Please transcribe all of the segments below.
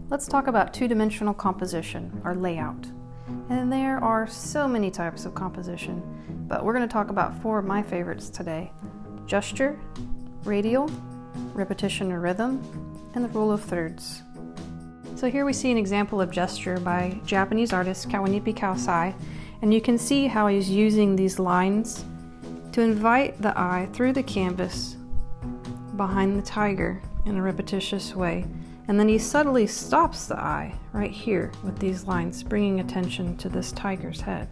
Let's talk about two-dimensional composition, or layout. And there are so many types of composition, but we're going to talk about 4 of my favorites today: gesture, radial, repetition or rhythm, and the rule of thirds. So here we see an example of gesture by Japanese artist Kawanabe Kyosai, and you can see how he's using these lines to invite the eye through the canvas behind the tiger in a repetitious way. And then he subtly stops the eye right here with these lines, bringing attention to this tiger's head.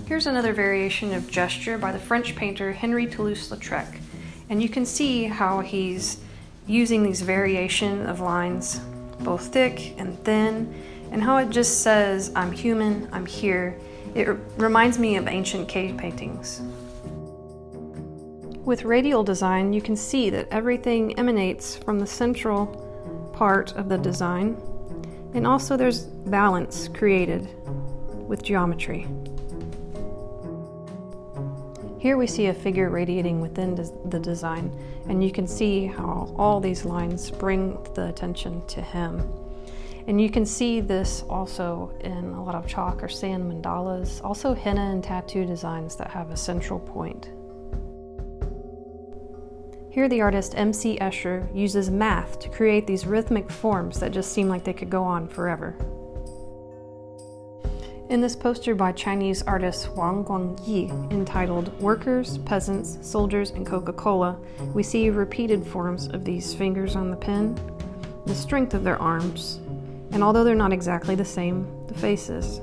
Here's another variation of gesture by the French painter Henri Toulouse-Lautrec. And you can see how he's using these variation of lines, both thick and thin, and how it just says, I'm human, I'm here. It reminds me of ancient cave paintings. With radial design, you can see that everything emanates from the central part of the design, and also there's balance created with geometry. Here we see a figure radiating within the design, and you can see how all these lines bring the attention to him. And you can see this also in a lot of chalk or sand mandalas, also henna and tattoo designs that have a central point. Here the artist MC Escher uses math to create these rhythmic forms that just seem like they could go on forever. In this poster by Chinese artist Wang Guangyi, entitled Workers, Peasants, Soldiers, and Coca-Cola, we see repeated forms of these fingers on the pen, the strength of their arms, and although they're not exactly the same, the faces.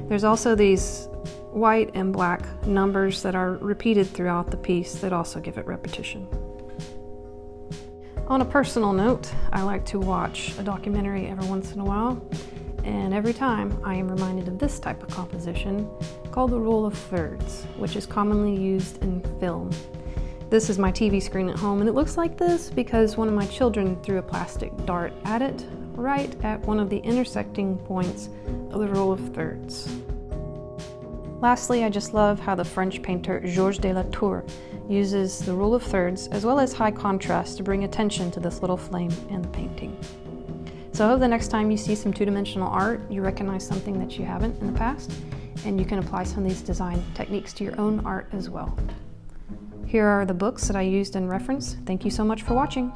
There's also these white and black numbers that are repeated throughout the piece that also give it repetition. On a personal note, I like to watch a documentary every once in a while, and every time I am reminded of this type of composition called the rule of thirds, which is commonly used in film. This is my TV screen at home, and it looks like this because one of my children threw a plastic dart at it right at one of the intersecting points of the rule of thirds. Lastly, I just love how the French painter Georges de la Tour uses the rule of thirds as well as high contrast to bring attention to this little flame in the painting. So I hope the next time you see some two-dimensional art, you recognize something that you haven't in the past, and you can apply some of these design techniques to your own art as well. Here are the books that I used in reference. Thank you so much for watching.